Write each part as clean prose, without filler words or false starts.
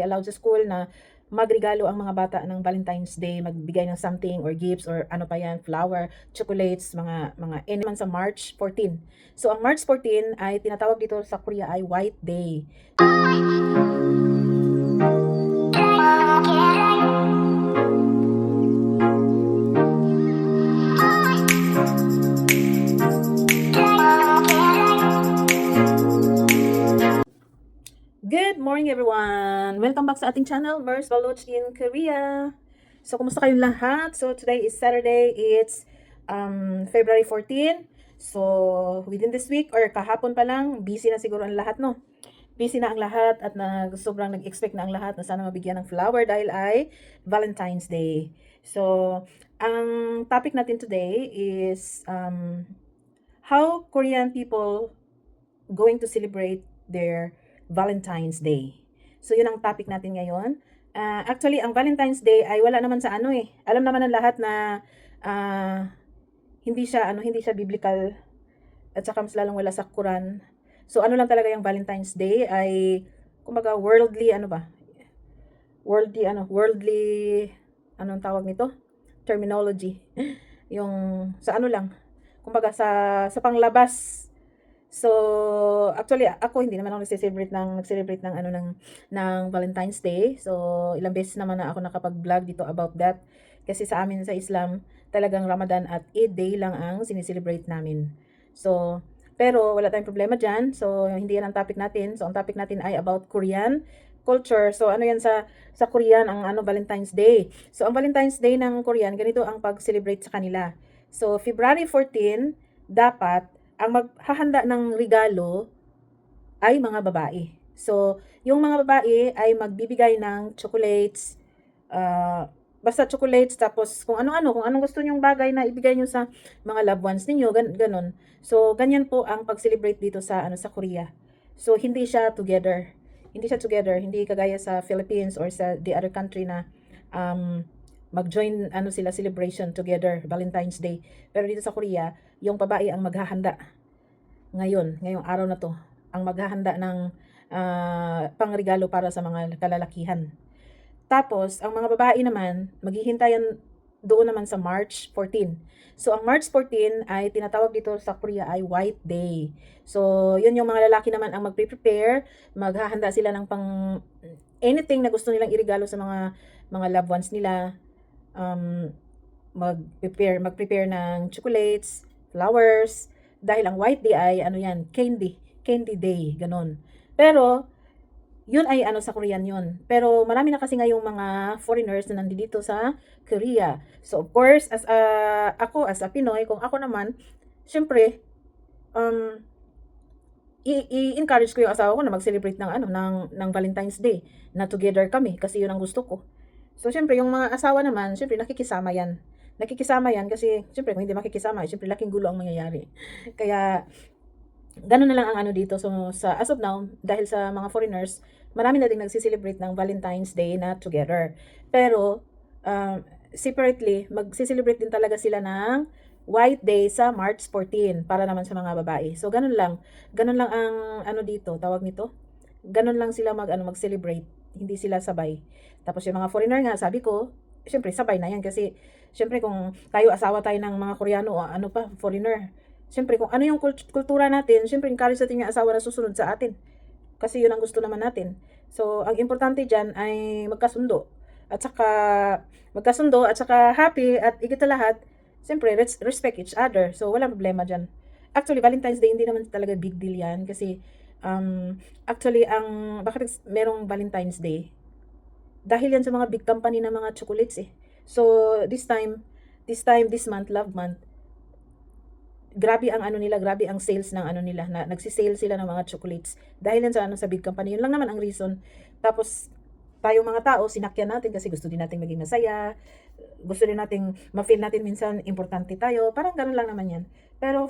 allowed sa school na magregalo ang mga bata ng Valentine's Day, magbigay ng something or gifts or ano pa yan, flower, chocolates, mga any man sa March 14. So ang March 14 ay tinatawag dito sa Korea ay White Day. Good morning everyone! Welcome back sa ating channel, Mers Baloch in Korea. So, kumusta kayong lahat? So, today is Saturday. It's February 14. So, within this week or kahapon pa lang, busy na siguro ang lahat, no? Busy na ang lahat at sobrang nag-expect na ang lahat na sana mabigyan ng flower dahil ay Valentine's Day. So, ang topic natin today is how Korean people going to celebrate their Valentine's Day. So, yun ang topic natin ngayon. Actually, ang Valentine's Day ay wala naman sa ano eh. Alam naman ng lahat na hindi siya biblical at saka mas lalong wala sa Quran. So, ano lang talaga yung Valentine's Day ay kumbaga worldly anong tawag nito? Terminology. Yung sa ano lang, kumbaga sa panglabas. So, actually ako hindi naman ako nagse-celebrate ng Valentine's Day. So, ilang beses naman na ako nakapag-vlog dito about that. Kasi sa amin sa Islam, talagang Ramadan at Eid Day lang ang sineselebrate namin. So, pero wala tayong problema diyan. So, hindi yan ang topic natin. So, ang topic natin ay about Korean culture. So, ano yan sa Korean ang Valentine's Day. So, ang Valentine's Day ng Korean, ganito ang pag-celebrate sa kanila. So, February 14, dapat ang maghahanda ng regalo ay mga babae. So, yung mga babae ay magbibigay ng chocolates, basta chocolates, tapos kung anong gusto nyong bagay na ibigay nyo sa mga loved ones ninyo, ganon. So, ganyan po ang pag-celebrate dito sa Korea. So, hindi siya together. Hindi kagaya sa Philippines or sa the other country na mag-join sila celebration together, Valentine's Day. Pero dito sa Korea, yung babae ang maghahanda ngayong araw na to, ang maghahanda ng pangregalo para sa mga kalalakihan. Tapos, ang mga babae naman, maghihintayan doon naman sa March 14. So, ang March 14 ay tinatawag dito sa Korea ay White Day. So, yun yung mga lalaki naman ang magpe-prepare, maghahanda sila ng anything na gusto nilang iregalo sa mga loved ones nila. Mag-prepare ng chocolates, flowers, dahil ang White Day ay candy day, ganon. Pero yun ay sa Korean yun. Pero marami na kasi ngayong mga foreigners na nandito sa Korea. So of course, as a Pinoy, kung ako naman, syempre i-encourage ko yung asawa ko na mag-celebrate ng Valentine's Day na together kami kasi yun ang gusto ko. So syempre yung mga asawa naman, syempre nakikisama yan kasi syempre kung hindi makikisama, syempre laking gulo ang mangyayari. Kaya ganun na lang ang dito. So as of now, dahil sa mga foreigners, marami na ding nagsi-celebrate ng Valentine's Day na together. Pero separately, magsi-celebrate din talaga sila ng White Day sa March 14 para naman sa mga babae. So ganun lang. Ganun lang ang dito, tawag nito. Ganun lang sila mag-celebrate. Hindi sila sabay. Tapos yung mga foreigner nga, sabi ko, syempre sabay na yan kasi syempre kung asawa tayo ng mga Koreano o foreigner, syempre kung ano yung kultura natin, syempre encourage natin yung asawa na susunod sa atin. Kasi yun ang gusto naman natin. So, ang importante dyan ay magkasundo. At saka happy at higit sa lahat, syempre respect each other. So, walang problema dyan. Actually, Valentine's Day hindi naman talaga big deal yan kasi actually bakit merong Valentine's Day? Dahil yan sa mga big company na mga chocolates eh. So, this month, love month, grabe ang grabe ang sales ng nila, na nagsisale sila ng mga chocolates. Dahil yan sa big company, yun lang naman ang reason. Tapos, tayong mga tao, sinakyan natin kasi gusto din natin maging masaya. Gusto din nating ma-feel natin minsan importante tayo. Parang ganoon lang naman yan. Pero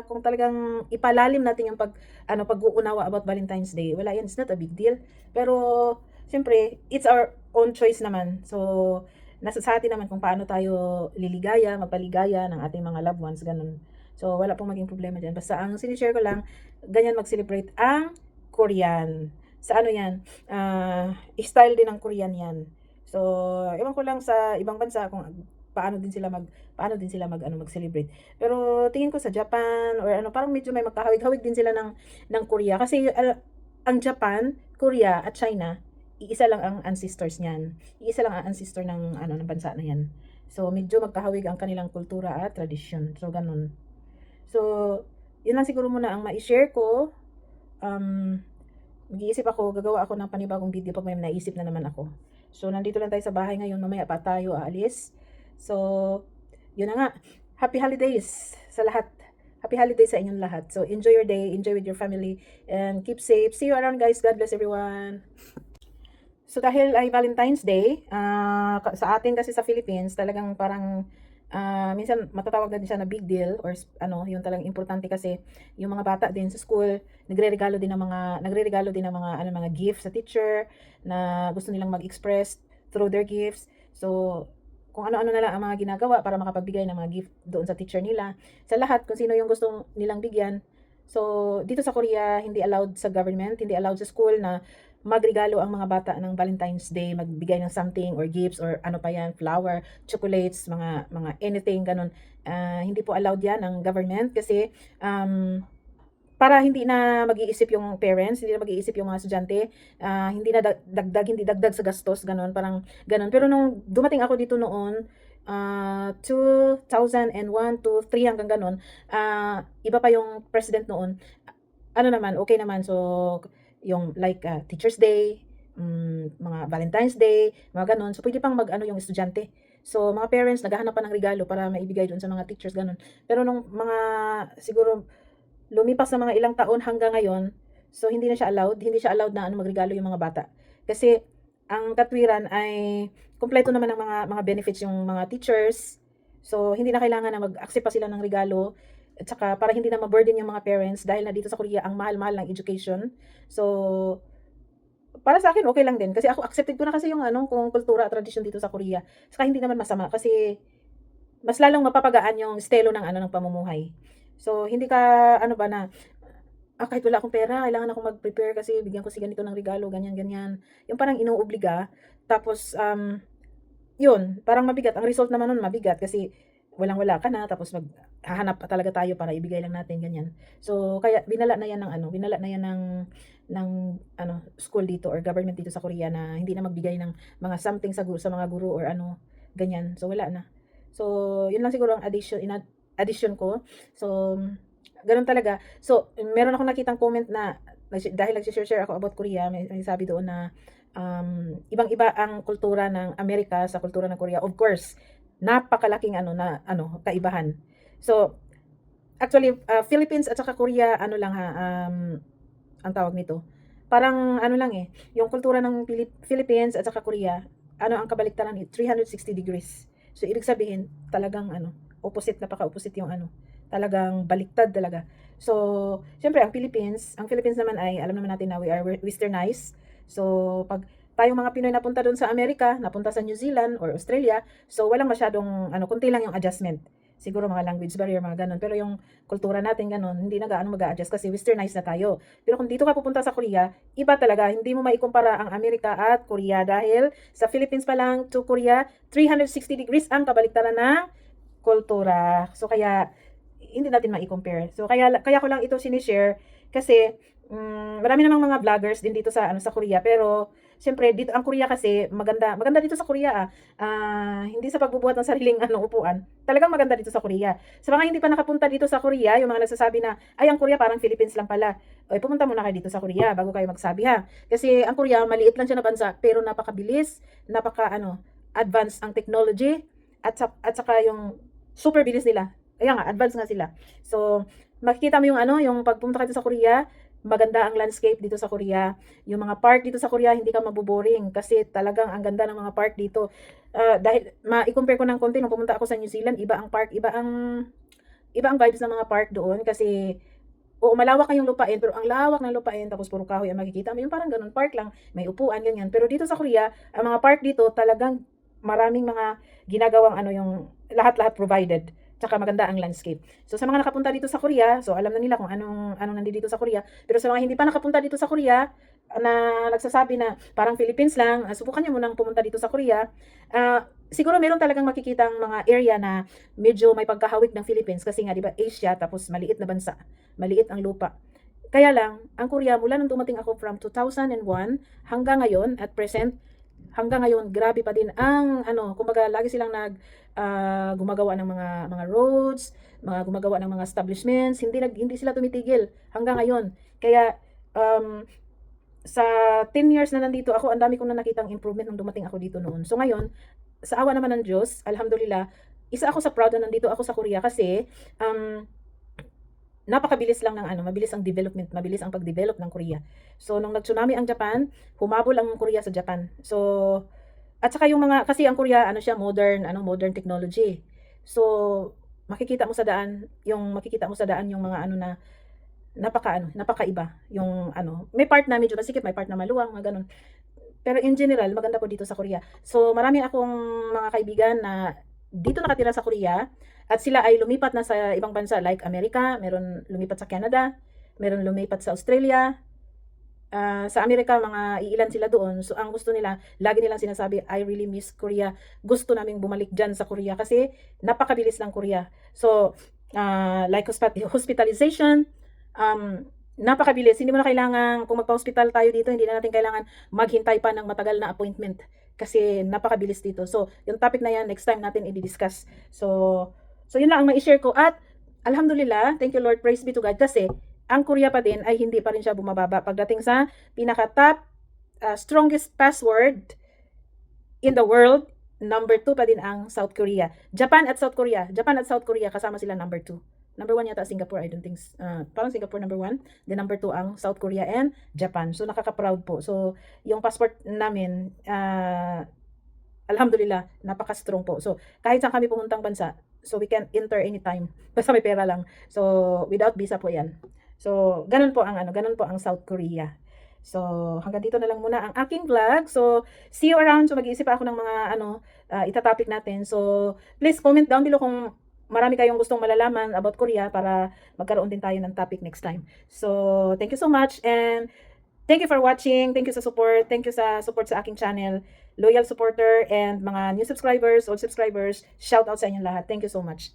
kung talagang ipalalim natin yung pag-uunawa about Valentine's Day, wala yan, it's not a big deal. Pero siyempre, it's our own choice naman. So, nasa sa atin naman kung paano tayo magpaligaya ng ating mga loved ones, ganun. So, wala pong maging problema dyan. Basta ang sinishare ko lang, ganyan mag-celebrate ang Korean. sa ano yan, style din ng Korean yan. So, ewan ko lang sa ibang bansa kung paano din sila mag-celebrate. Pero tingin ko sa Japan or ano, parang medyo may magkahawig-hawig din sila ng Korea. Kasi ang Japan, Korea at China, iisa lang ang ancestors niyan. Iisa lang ang ancestor ng bansa na yan. So, medyo magkahawig ang kanilang kultura at tradisyon. So, ganun. So, yun lang siguro muna ang mai-share ko. Mag-iisip ako, gagawa ako ng panibagong video pag may naisip na naman ako. So, nandito lang tayo sa bahay ngayon. Mamaya pa tayo aalis. So, yun na nga. Happy holidays sa lahat. Happy holidays sa inyong lahat. So, enjoy your day. Enjoy with your family. And keep safe. See you around, guys. God bless everyone. So, dahil ay Valentine's Day, sa atin kasi sa Philippines, talagang parang minsan matatawag na din siya na big deal or yung talagang importante kasi yung mga bata din sa school, nagreregalo din ng mga gifts sa teacher na gusto nilang mag-express through their gifts. So, kung ano-ano na lang ang mga ginagawa para makapagbigay ng mga gift doon sa teacher nila. Sa lahat, kung sino yung gusto nilang bigyan. So, dito sa Korea, hindi allowed sa government, hindi allowed sa school na magregalo ang mga bata ng Valentine's Day, magbigay ng something or gifts or ano pa yan, flower, chocolates, mga anything ganun. Hindi po allowed yan ng government kasi para hindi na mag-iisip yung parents, hindi na mag-iisip yung mga estudyante, hindi dagdag sa gastos, ganun, parang ganun. Pero nung dumating ako dito noon, 2001 to 3 hanggang ganun, iba pa yung president noon. Ano naman, okay naman. So, yung like Teacher's Day, mga Valentine's Day, mga ganun. So, pwede pang mag-ano yung estudyante. So, mga parents, naghahanap pa ng regalo para maibigay doon sa mga teachers, ganun. Pero nung siguro, lumipas na mga ilang taon hanggang ngayon, so, hindi siya allowed na magregalo yung mga bata. Kasi, ang katwiran ay, kompleto naman ng mga benefits yung mga teachers. So, hindi na kailangan na mag-accept pa sila ng regalo. At saka para hindi na ma-burden yung mga parents dahil na dito sa Korea ang mahal-mahal ng education. So, para sa akin okay lang din kasi ako accepted ko na kasi yung kung kultura at tradisyon dito sa Korea. Saka hindi naman masama kasi mas lalong mapapagaan yung estilo ng pamumuhay. So, hindi ka kahit wala akong pera, kailangan akong mag-prepare kasi bigyan ko si ganito ng regalo, ganyan, ganyan. Yung parang inuobliga. Tapos, yun, parang mabigat. Ang result naman nun, mabigat kasi walang-wala ka na, tapos hahanap pa talaga tayo para ibigay lang natin, ganyan. So, kaya binala na yan ng school dito or government dito sa Korea na hindi na magbigay ng mga something sa mga guro or ganyan. So, wala na. So, yun lang siguro ang addition ko. So, ganun talaga. So, meron akong nakitang comment na dahil nag-share ako about Korea, may sabi doon na ibang-iba ang kultura ng Amerika sa kultura ng Korea. Of course, napakalaking kaibahan. So, actually, Philippines at saka Korea, ang tawag nito, parang lang yung kultura ng Philippines at saka Korea, ang kabaliktaran, 360 degrees. So, ibig sabihin, talagang napaka-opposite yung talagang baliktad talaga. So, syempre, ang Philippines naman ay, alam naman natin na we are westernized. So, pag tayong mga Pinoy napunta doon sa Amerika, napunta sa New Zealand or Australia, so walang masyadong, kunti lang yung adjustment. Siguro mga language barrier, mga ganun. Pero yung kultura natin ganun, hindi na gaano mag-a-adjust kasi westernized na tayo. Pero kung dito ka pupunta sa Korea, iba talaga. Hindi mo maikumpara ang Amerika at Korea dahil sa Philippines pa lang to Korea, 360 degrees ang kabaliktaran ng kultura. So, kaya hindi natin ma-compare. So, kaya ko lang ito sinishare kasi marami namang mga vloggers din dito sa Korea, pero siyempre dito ang Korea kasi maganda dito sa Korea hindi sa pagbubuhat ng sariling upuan. Talagang maganda dito sa Korea. Sa mga hindi pa nakapunta dito sa Korea, yung mga nagsasabi na ay ang Korea parang Philippines lang pala. Oy, pumunta muna kayo dito sa Korea bago kayo magsabi ha. Kasi ang Korea maliit lang siya na bansa pero napakabilis, advanced ang technology at saka yung super bilis nila. Kaya nga, advanced nga sila. So, makikita mo yung pagpunta ka dito sa Korea, maganda ang landscape dito sa Korea. Yung mga park dito sa Korea, hindi ka maboboring kasi talagang ang ganda ng mga park dito. Dahil i-compare ko ng konti nung pumunta ako sa New Zealand, iba ang park, iba ang vibes ng mga park doon kasi oo, malawak yung lupain, pero ang lawak ng lupain, tapos puro kahoy ang makikita mo. Yung parang ganun, park lang, may upuan, ganyan. Pero dito sa Korea, ang mga park dito, talagang maraming mga ginagawang yung lahat-lahat provided. Tsaka maganda ang landscape. So, sa mga nakapunta dito sa Korea, so alam na nila kung anong nandito sa Korea. Pero sa mga hindi pa nakapunta dito sa Korea, na nagsasabi na parang Philippines lang, subukan niyo munang pumunta dito sa Korea. Siguro meron talagang makikitang mga area na medyo may pagkahawig ng Philippines kasi nga 'di ba Asia tapos maliit na bansa, maliit ang lupa. Kaya lang, ang Korea mula nung dumating ako from 2001 hanggang ngayon at present, hanggang ngayon grabe pa din ang ano, kumbaga lagi silang gumagawa ng mga roads, gumagawa ng mga establishments, hindi sila tumitigil hanggang ngayon. Kaya um, sa 10 years na nandito ako, ang dami kong na nakitang improvement nung dumating ako dito noon. So ngayon, sa awa naman ng Diyos, alhamdulillah, isa ako sa proud na nandito ako sa Korea kasi napakabilis lang ng ano, mabilis ang development, mabilis ang pag-develop ng Korea. So nung nag-tsunami ang Japan, humabol ang Korea sa Japan. So at saka yung mga kasi ang Korea ano siya modern technology. So makikita mo sa daan yung mga ano na napakaiba yung ano. May part na medyo masikip, may part na maluwang, mga ganun. Pero in general, maganda po dito sa Korea. So marami akong mga kaibigan na dito nakatira sa Korea at sila ay lumipat na sa ibang bansa like Amerika, meron lumipat sa Canada, meron lumipat sa Australia. Sa Amerika, mga iilan sila doon. So, ang gusto nila, lagi nilang sinasabi, I really miss Korea. Gusto naming bumalik dyan sa Korea kasi napakabilis ng Korea. So, like hospitalization, napakabilis. Hindi mo na kailangan, kung magpa-hospital tayo dito, hindi na natin kailangan maghintay pa ng matagal na appointment kasi napakabilis dito. So, yung topic na yan, next time natin i-discuss. So yun lang ang mai-share ko. At, alhamdulillah, thank you Lord, praise be to God, kasi ang Korea pa din ay hindi pa rin siya bumababa pagdating sa pinaka-top strongest password in the world. Number 2 pa din ang South Korea. Japan at South Korea kasama sila number 2. Number 1 yata Singapore, I don't think. Parang Singapore number 1. Then number 2 ang South Korea and Japan. So nakaka-proud po. So yung passport namin, alhamdulillah, napaka-strong po. So kahit saan kami pumuntang bansa, so we can enter anytime. Basta may pera lang. So without visa po yan. So ganun po ang South Korea. So hanggang dito na lang muna ang aking vlog. So see you around. So mag-iisip ako ng mga itatopic natin. So please comment down below kung marami kayong gustong malalaman about Korea para magkaroon din tayo ng topic next time. So thank you so much and thank you for watching. Thank you sa support. Thank you sa support sa aking channel. Loyal supporter and mga new subscribers, old subscribers, shout out sa inyong lahat. Thank you so much.